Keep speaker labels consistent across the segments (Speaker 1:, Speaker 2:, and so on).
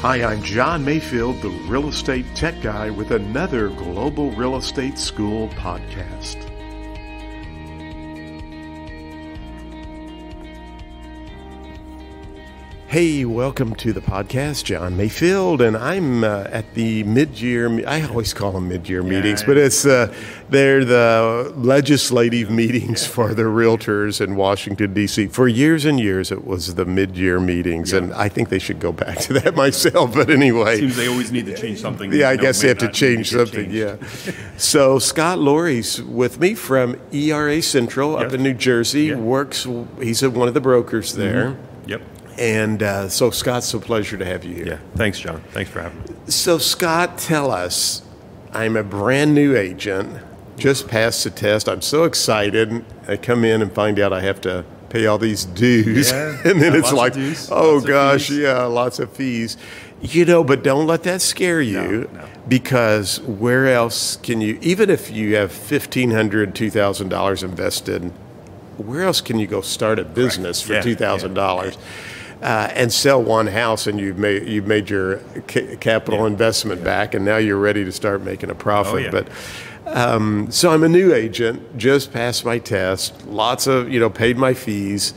Speaker 1: Hi, I'm John Mayfield, the real estate tech guy with another Global Real Estate School podcast. Hey, welcome to the podcast, John Mayfield, and I'm at the mid-year, I always call them mid-year meetings, but they're the legislative meetings for the realtors in Washington, D.C. For years and years, it was the mid-year meetings, and I think they should go back to that myself, but anyway.
Speaker 2: Seems they always need to change something.
Speaker 1: Yeah, I guess they have to change something, yeah. So Scott Laurie's with me from ERA Central up in New Jersey, he's one of the brokers there.
Speaker 2: Yep.
Speaker 1: And so, Scott, it's a pleasure to have you here.
Speaker 2: Yeah, thanks, John. Thanks for having me.
Speaker 1: So, Scott, tell us, I'm a brand new agent, just passed the test. I'm so excited. I come in and find out I have to pay all these dues.
Speaker 2: Yeah,
Speaker 1: and then it's like, oh, gosh, lots of fees. You know, but don't let that scare you because where else can you, even if you have $1,500, $2,000 invested, where else can you go start a business for $2,000? And sell one house, and you've made your capital investment back, and now you're ready to start making a profit. But so I'm a new agent, just passed my test, lots of paid my fees.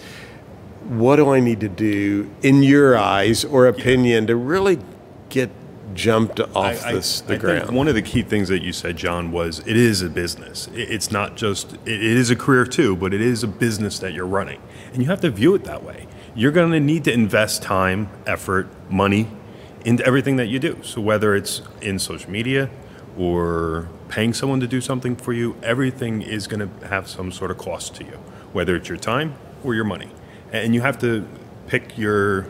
Speaker 1: What do I need to do, in your eyes or opinion, to really get jumped off the ground?
Speaker 2: I think one of the key things that you said, John, was it is a business. It's not just it is a career too, but it is a business that you're running, and you have to view it that way. You're going to need to invest time, effort, money into everything that you do. So whether it's in social media or paying someone to do something for you, everything is going to have some sort of cost to you, whether it's your time or your money. And you have to pick your,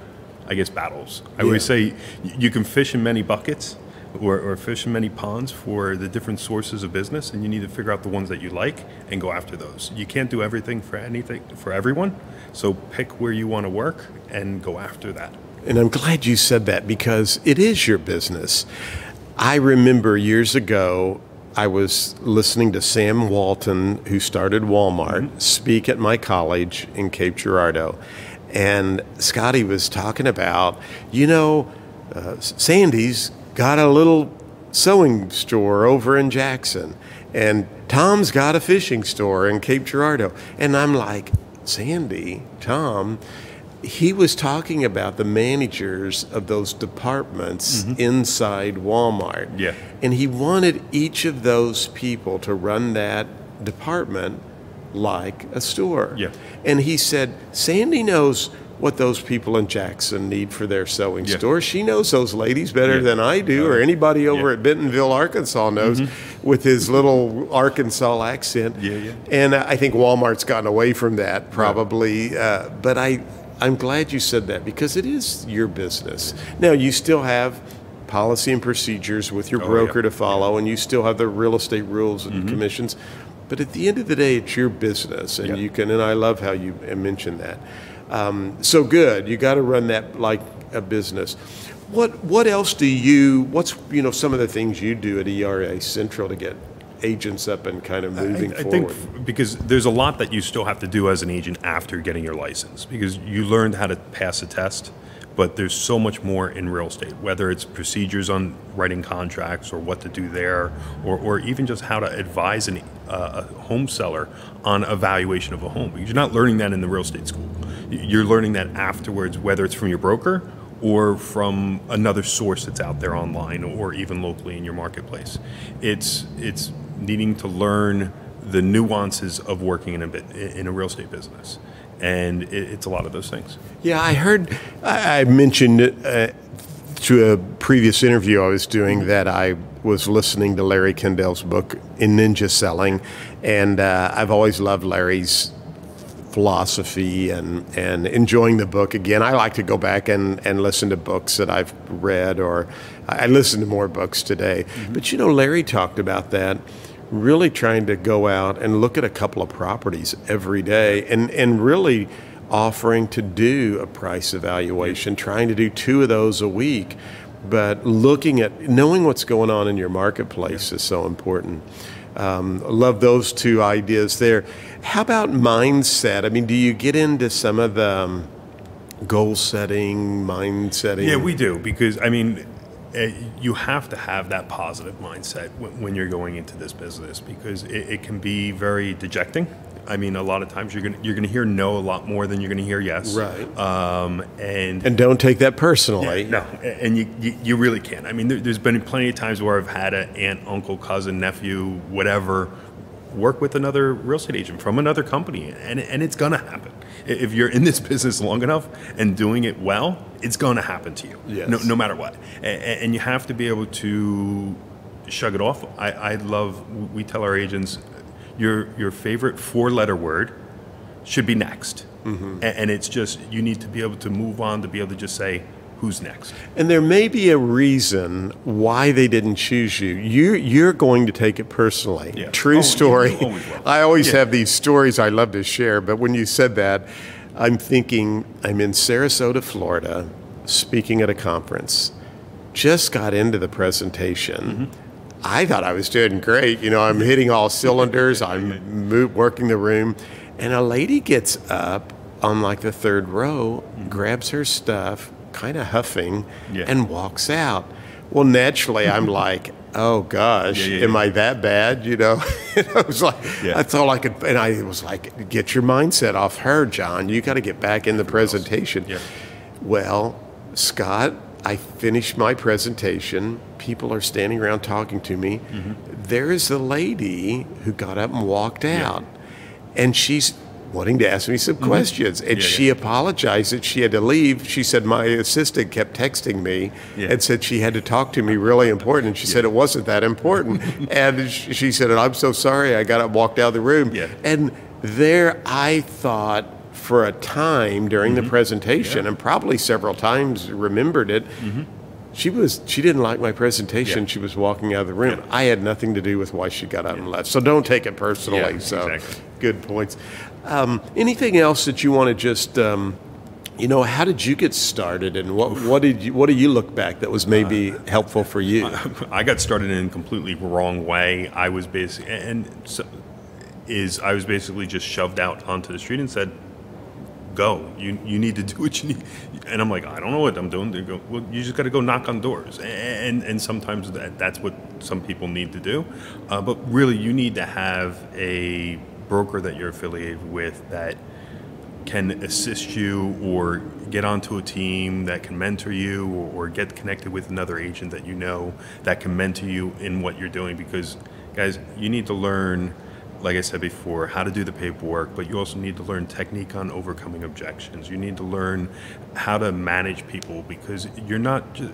Speaker 2: battles. I always say you can fish in many buckets or fish in many ponds for the different sources of business, and you need to figure out the ones that you like and go after those. You can't do everything for everyone, so pick where you want to work and go after that.
Speaker 1: And I'm glad you said that because it is your business. I remember years ago, I was listening to Sam Walton, who started Walmart, speak at my college in Cape Girardeau. And Scotty was talking about, Sandy's got a little sewing store over in Jackson, and Tom's got a fishing store in Cape Girardeau. And I'm like, Sandy, Tom, he was talking about the managers of those departments inside Walmart.
Speaker 2: Yeah.
Speaker 1: And he wanted each of those people to run that department like a store.
Speaker 2: Yeah.
Speaker 1: And he said, Sandy knows what those people in Jackson need for their sewing store. She knows those ladies better than I do, or anybody over at Bentonville, Arkansas knows, with his little Arkansas accent. And I think Walmart's gotten away from that probably, but I'm glad you said that because it is your business. Now, you still have policy and procedures with your broker to follow, and you still have the real estate rules and commissions. But at the end of the day, it's your business, and you can. And I love how you mentioned that. So good. You got to run that like a business. What else do you? What's some of the things you do at ERA Central to get agents up and kind of moving forward?
Speaker 2: I think because there's a lot that you still have to do as an agent after getting your license, because you learned how to pass a test. But there's so much more in real estate, whether it's procedures on writing contracts or what to do there, or even just how to advise a home seller on evaluation of a home. Because you're not learning that in the real estate school. You're learning that afterwards, whether it's from your broker or from another source that's out there online or even locally in your marketplace. It's needing to learn the nuances of working in a real estate business. And it's a lot of those things. Yeah,
Speaker 1: I mentioned to a previous interview I was doing that I was listening to Larry Kendall's book, In Ninja Selling, and I've always loved Larry's philosophy and enjoying the book again. I like to go back and listen to books that I've read, or I listen to more books today. But Larry talked about that, really trying to go out and look at a couple of properties every day and really offering to do a price evaluation, trying to do 2 of those a week. But knowing what's going on in your marketplace is so important. Love those 2 ideas there. How about mindset? I mean, do you get into some of the goal setting, mind setting?
Speaker 2: Yeah, we do, because I mean, you have to have that positive mindset when you're going into this business, because it can be very dejecting. I mean, a lot of times you're gonna hear no a lot more than you're gonna hear yes.
Speaker 1: Right.
Speaker 2: And
Speaker 1: don't take that personally.
Speaker 2: Yeah, no, and you really can't. I mean, there's been plenty of times where I've had an aunt, uncle, cousin, nephew, whatever, work with another real estate agent from another company, and it's gonna happen. If you're in this business long enough and doing it well, it's gonna happen to you.
Speaker 1: Yes.
Speaker 2: No matter what. And you have to be able to shrug it off. We tell our agents, your favorite 4-letter word should be next. And it's just, you need to be able to move on, to be able to just say, who's next?
Speaker 1: And there may be a reason why they didn't choose you. You're going to take it personally.
Speaker 2: Yeah.
Speaker 1: True story.
Speaker 2: You always will.
Speaker 1: I always have these stories I love to share, but when you said that, I'm thinking I'm in Sarasota, Florida, speaking at a conference. Just got into the presentation. I thought I was doing great. You know, I'm hitting all cylinders. I'm working the room. And a lady gets up on like the 3rd row, grabs her stuff, kind of huffing, and walks out. Well, naturally, I'm like, oh gosh, am I that bad? You know, and I was like, that's all I could. And I was like, get your mindset off her, John. You got to get back in the presentation. Well, Scott, I finished my presentation. People are standing around talking to me. There is the lady who got up and walked out, and she's wanting to ask me some questions. And she apologized that she had to leave. She said my assistant kept texting me and said she had to talk to me really important. And she said it wasn't that important. And she said, I'm so sorry. I got up and walked out of the room. And there I thought for a time during the presentation, and probably several times remembered it, she didn't like my presentation. She was walking out of the room. I had nothing to do with why she got up and left. So don't take it personally. Good points. Anything else that you want to just, how did you get started, and what do you look back that was maybe helpful for you?
Speaker 2: I got started in a completely wrong way. I was basically just shoved out onto the street and said, go. You need to do what you need. And I'm like, I don't know what I'm doing. They go, well, you just got to go knock on doors. And sometimes that's what some people need to do. But really, you need to have a broker that you're affiliated with that can assist you or get onto a team that can mentor you, or get connected with another agent that you know that can mentor you in what you're doing. Because, guys, you need to learn, like I said before, how to do the paperwork, but you also need to learn technique on overcoming objections. You need to learn how to manage people, because you're not just,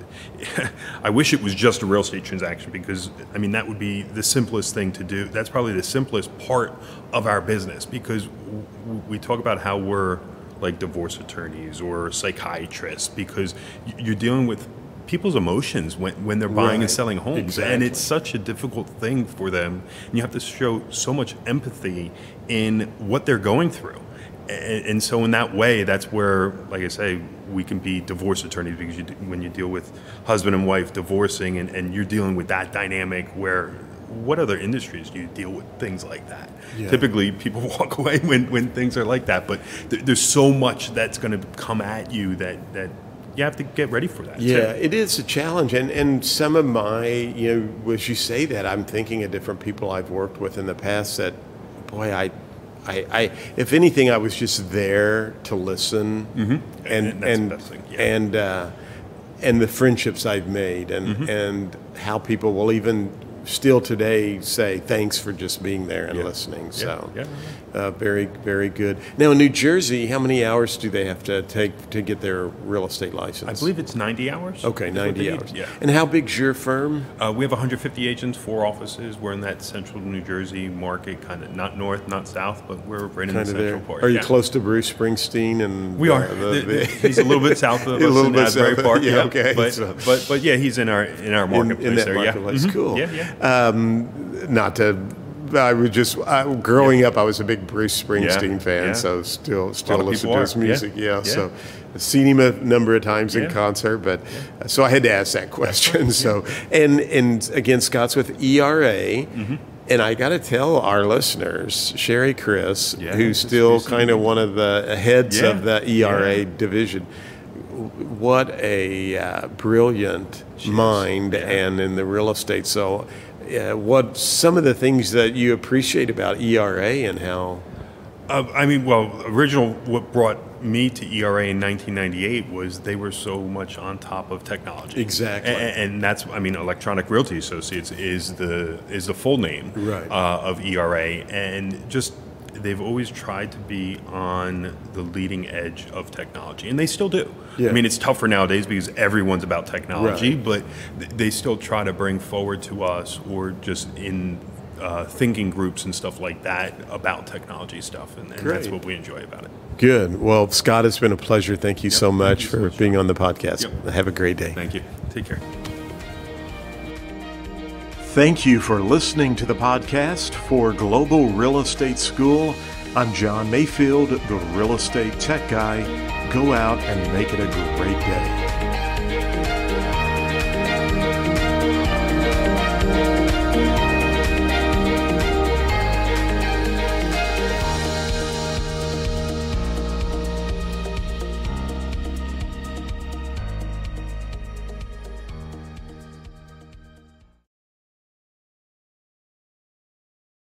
Speaker 2: I wish it was just a real estate transaction, because, I mean, that would be the simplest thing to do. That's probably the simplest part of our business, because we talk about how we're like divorce attorneys or psychiatrists, because you're dealing with people's emotions when they're buying and selling homes. And it's such a difficult thing for them. And you have to show so much empathy in what they're going through. And so in that way, that's where, like I say, we can be divorce attorneys, because when you deal with husband and wife divorcing, and you're dealing with that dynamic, where what other industries do you deal with things like that? Typically, people walk away when things are like that. But there's so much that's going to come at you that you have to get ready for that.
Speaker 1: It is a challenge. And some of my, as you say that, I'm thinking of different people I've worked with in the past that, boy, I if anything, I was just there to listen, and that's the best thing. And the friendships I've made, and how people will even still today say thanks for just being there and listening. So very, very good. Now in New Jersey, how many hours do they have to take to get their real estate license?
Speaker 2: I believe it's 90 hours.
Speaker 1: Okay, 90 hours. And how big's your firm?
Speaker 2: We have 150 agents, 4 offices. We're in that central New Jersey market, kind of not north, not south, but we're right in the central part.
Speaker 1: Are you close to Bruce Springsteen? And
Speaker 2: we are. He's a little bit south of us in Asbury Park.
Speaker 1: Okay.
Speaker 2: But he's in our marketplace
Speaker 1: in that
Speaker 2: there.
Speaker 1: Marketplace. Cool.
Speaker 2: Not
Speaker 1: to. I was just growing up. I was a big Bruce Springsteen fan, so still listen to his music. So I've seen him a number of times in concert, but so I had to ask that question. So and again, Scott's with ERA, And I got to tell our listeners, Sherry Chris,
Speaker 2: Yeah,
Speaker 1: who's still kind of one of the heads of the ERA division, what a brilliant mind and in the real estate. So what some of the things that you appreciate about ERA and how?
Speaker 2: What brought me to ERA in 1998 was they were so much on top of technology.
Speaker 1: Exactly.
Speaker 2: And that's, Electronic Realty Associates is the full name of ERA. And just, they've always tried to be on the leading edge of technology. And they still do. Yeah. It's tougher nowadays because everyone's about technology, but they still try to bring forward to us, or just in thinking groups and stuff like that, about technology stuff, and that's what we enjoy about it.
Speaker 1: Good. Well, Scott, it's been a pleasure. Thank you so much for being on the podcast. Have a great day.
Speaker 2: Thank you. Take care.
Speaker 1: Thank you for listening to the podcast for Global Real Estate School. I'm John Mayfield, the Real Estate Tech Guy. Go out and make it a great day.